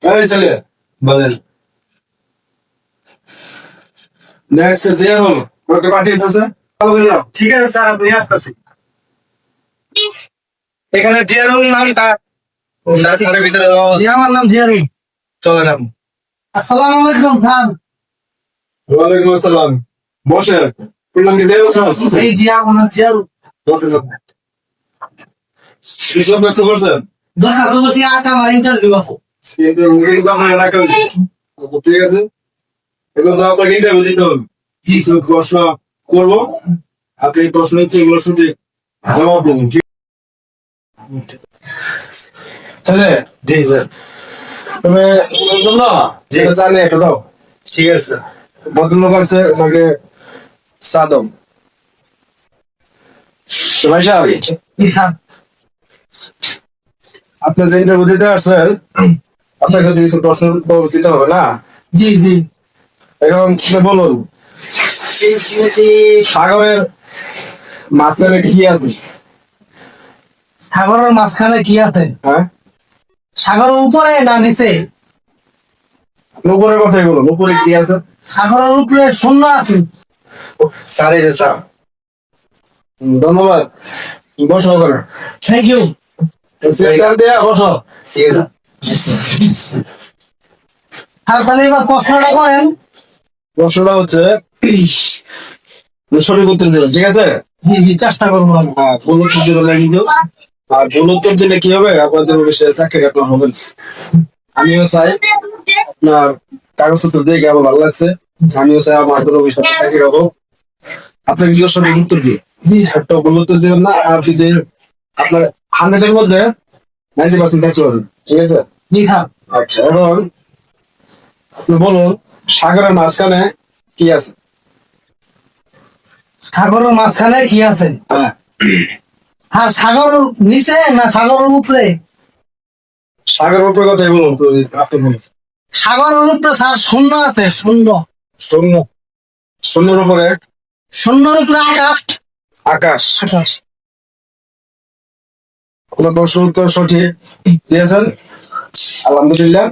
এই ছেলে বলেন নেক্সট জিয়ারো ওকে পাঠিয়ে দিতেছে ভালো করে দাও। ঠিক আছে স্যার, আপনি আসতেছি। এখানে জিয়ারুল নামটা স্যারের ভিতরে যাও। জি, আমার নাম জিয়ারুল। চলে নাম। আসসালামু আলাইকুম স্যার। ওয়ালাইকুম আসসালাম। বসে বললাম কি দেও স্যার জি জি, আমার নাম জিয়ারুল। কিসব ব্যস্ত করছেন? দরকার বলছি আটা আমার ইন্টারভিউ আছে। ঠিক আছে এগুলো তো আপনাকে ইন্টারভিউ দিতে হবে। কিছু প্রশ্ন করবো, আপনি প্রশ্ন এগুলো শুনতে জবাব দেবেন। ছেলে জি স্যার। তুমি না যেটা জানি একটা দাও। ঠিক আছে। ভদ্রলোক আছে ওনাকে সাদম ভাই সাহেব, জি স্যার। আপনি যে ইন্টারভিউ দিতে আসছেন আপনাকে যদি কিছু প্রশ্ন দিতে হবে না? জি জি। এখন আপনি বলুন সাগরের মাঝখানে কি আছে? সাগরের মাঝখানে কি আছে? হ্যাঁ সাগরের উপরে না নিচে? আপনি উপরের কথাই বলুন, উপরে কি আছে? সাগরের উপরে শূন্য আছে। সারি রে স্যার, ধন্যবাদ। বসো ওখানে। Thank you. সেখান দিয়ে বসো। স্যার তাহলে এবার প্রশ্নটা করেন। প্রশ্নটা হচ্ছে সঠিক উত্তর দিবেন, ঠিক আছে? জি জি, চেষ্টা করবো আমি। হ্যাঁ ভুল উত্তর দিবেন না কিন্তু। আর ভুল উত্তর দিলে কি হবে, আপনাদের ভবিষ্যতে চাকরি আপনার হবে না। আমিও চাই আপনার কাগজপত্র দিয়ে কেমন ভালো লাগছে, আমিও চাই আমার ভবিষ্যতে চাকরি হবো। আপনি কিন্তু সঠিক উত্তর দিয়ে জি একটা ভুল উত্তর দিবেন না। আর যদি আপনার 100-এর মধ্যে 90% দেখতে পারবেন, ঠিক আছে? জি স্যার। আচ্ছা এখন আপনি বলুন সাগরের মাঝখানে কি আছে? সাগরের মাঝখানে কি আছে? হ্যাঁ আর সাগর নিচে না সাগরের উপরে? সাগরের উপরে কথাই বলুন তো, আপনি বলুন। সাগরের উপরে স্যার শূন্য আছে, শূন্য। শূন্য, শূন্যের উপরে শূন্যের উপরে আকাশ। আকাশ। আকাশ। আপনার প্রশ্ন উত্তর সঠিক দিয়েছেন, আলহামদুলিল্লাহ।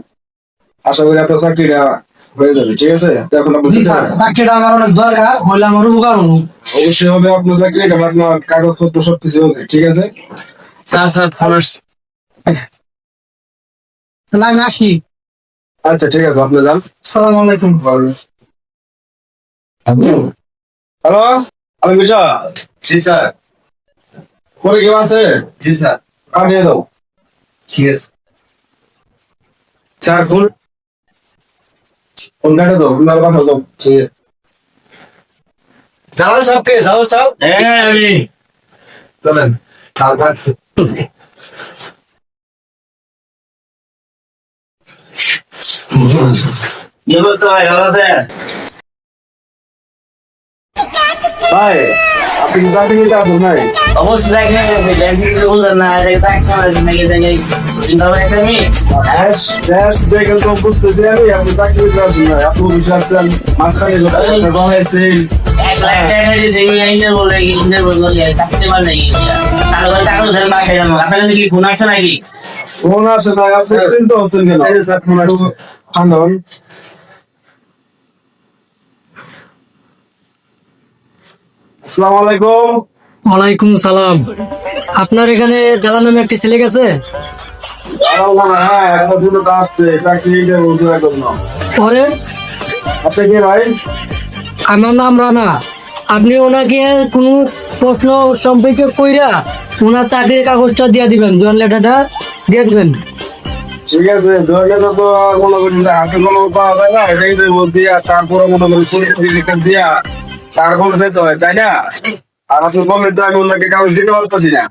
আশা করি আপনার চাকরিটা হয়ে যাবে, ঠিক আছে? তো এখন আপনি জি স্যার, চাকরিটা আমার অনেক দরকার, হইলে আমার উপকার হবো। অবশ্যই হবে আপনার চাকরি, এটা আপনার কাগজপত্র সবকিছু হবে, ঠিক আছে? স্যার স্যার ফোন আসছে। তাহলে আমি আসি। আচ্ছা ঠিক আছে, আপনি যান। আসসালামু আলাইকুম। হ্যালো, আমি বিশাল। জি স্যার। পরে কেউ আছে? জি স্যার। পাঠিয়ে দাও। ঠিক আছে। চার ফুল ফোন কাটে দাও, আপনার পাঠাও দাও। ঠিক আছে, যাও সবকে, যাও সব। হ্যাঁ আমি চলেন। তার কাছে। কি অবস্থা ভাই, ভালো আছেন? ভাই আপনি কি চাকরি নিতে আসুন নাই? অবশ্যই দেখেন তো বুঝতেছি আমি, আপনি চাকরি নিতে আসুন নাই, আপনি বুঝে আসছেন মাঝখানে লোক বানাইছে। ফোন আসছে নাকি? ফোন আসে না, আপনি চিন্তা হচ্ছেন কেন? ফোন আসছে, ঠান্ডা হন। আসসালামু আলাইকুম। ওয়ালাইকুম সালাম। আপনার এখানে জালাল নামে একটি ছেলে গেছে? হ্যাঁ একটা দুটো তো আসছে চাকরি ইন্টারভিউ দেওয়ার জন্য। পরে আপনি কে ভাই? আমার নাম রানা। আপনি ওনাকে কোনো প্রশ্ন সম্পর্কে কইরা ওনার চাকরির কাগজটা দিয়ে দিবেন, জয়েন লেটারটা দিয়ে দিবেন। ঠিক আছে, জয়টা তো মনে করি যে হাতে কোনো পাওয়া যায় না, এটাই তো দিয়া তারপরে মনে করি পরীক্ষা দিয়া তারপরে যেতে হয়, তাই না? আর আপনি বললেন তো আমি ওনাকে কাগজ দিতে পারতেছি না।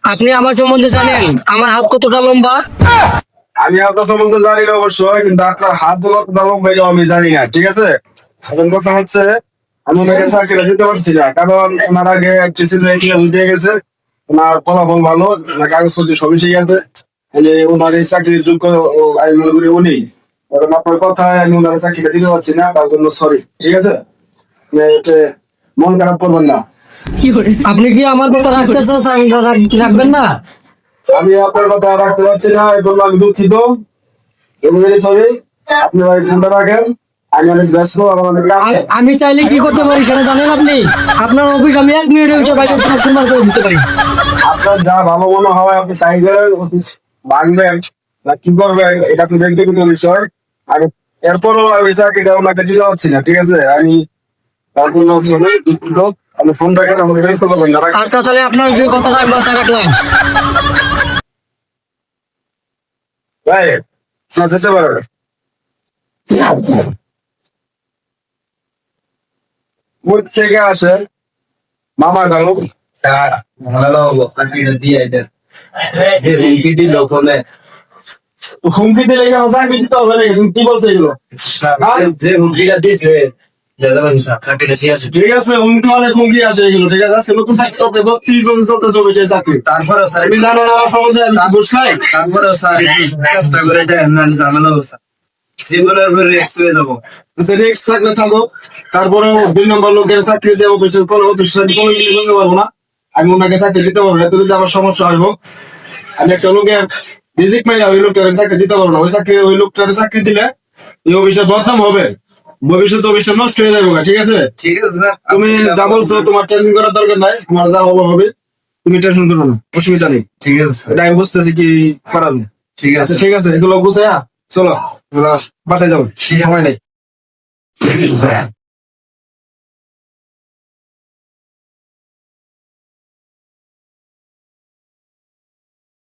আপনি আমার সম্বন্ধে জানেন আমার হাত কতটা লম্বা? আমি আপনার সম্বন্ধে জানি না অবশ্যই, কিন্তু আপনার হাত গুলো লম্বা আমি জানি না, ঠিক আছে? এখন কথা হচ্ছে আমি ওনাকে চাকরিটা দিতে পারছি না, কারণ ওনার আগে একটি ছিল দিয়ে গেছে, ওনার ফলাফল ভালো, ওনার কাগজপত্র সবই ঠিক আছে, যে ওনার এই চাকরির যোগ্য আমি মনে করি উনি। এখন আপনার কথায় আমি ওনার চাকরিটা দিতে পারছি না, তার জন্য সরি, ঠিক আছে? মন খারাপ করবেন না। আপনি কি আমার কথা রাখতে চান, রাখবেন না? আমি আপনার কথা রাখতে পারছি না, এই জন্য আমি দুঃখিত। সরি, আপনি ভাই ফোনটা রাখেন, আমি অনেক ব্যস্ত, আমার অনেক কাজ আছে। আমি চাইলে কি করতে পারি সেটা জানেন আপনি? আপনার অফিস আমি 1 মিনিটের ভিতরে বাইরে সুন্দর করে দিতে পারি। আপনার যা ভালো মনে হয় আপনি তাই করেন, অফিস ভাঙবেন না কি করবেন এটা তো ব্যক্তিগত বিষয়। আমি এরপরও আমি চাকরিটা ওনাকে দিতে পারছি না, ঠিক আছে? আমি তার কোনো অপশন নেই, দুঃখিত। আপনি ফোন রাখেন, আমাকে ব্যস্ত করবেন না, রাখেন। আচ্ছা তাহলে আপনার যে কথাটা আমি মাথায় রাখলাম। ভাই না যেতে পারবে মুখ থেকে আসে মামা গালু ভালো হবো চাকরিটা দিয়ে দেন যে হুমকি দিল ফোনে হুমকি দিলে কেন চাকরি দিতে হবে নাকি? তুমি কি বলছো এগুলো? যে হুমকিটা দিছে চাকরিটা শেষ ঠিক আছে, হুমকি অনেক হুমকি আসে এগুলো, ঠিক আছে? আজকে নতুন চাকরি করতে 32 বছর চলতে চলেছে চাকরি। তারপরে স্যার তুমি জানো না আমার সমাজে আমি কি ঘুষ খাই? তারপরে স্যার চেষ্টা করে দেন না ঝামেলা হবে স্যার জীবনের উপরে রিস্ক হয়ে যাবো রিস্ক থাকলে থাকো, তারপরে 2 নম্বর লোকের চাকরি দেবো, অফিসের কোনো অফিসে কোনো কিছু বলতে পারবো না। আমি ওনাকে চাকরি দিতে পারবো না, এতে যদি আমার সমস্যা আসবো। আমি একটা লোকের ভিজিট মাইরা ওই লোকটার চাকরি দিতে পারবো না। ওই লোকটার চাকরি দিলে এই অফিসের বদনাম হবে, ভবিষ্যৎ অফিসটা নষ্ট হয়ে যাবে, ঠিক আছে? ঠিক আছে স্যার তুমি যা বলছো তোমার টেনশন করার দরকার নাই, তোমার যা হবো হবে, তুমি টেনশন করো না, অসুবিধা নেই। ঠিক আছে স্যার এটা আমি বুঝতেছি কি করাবে। ঠিক আচ্ছা আছে ঠিক আছে, এগুলো বুঝে চলো, বাসায় যাবো, সময় নেই।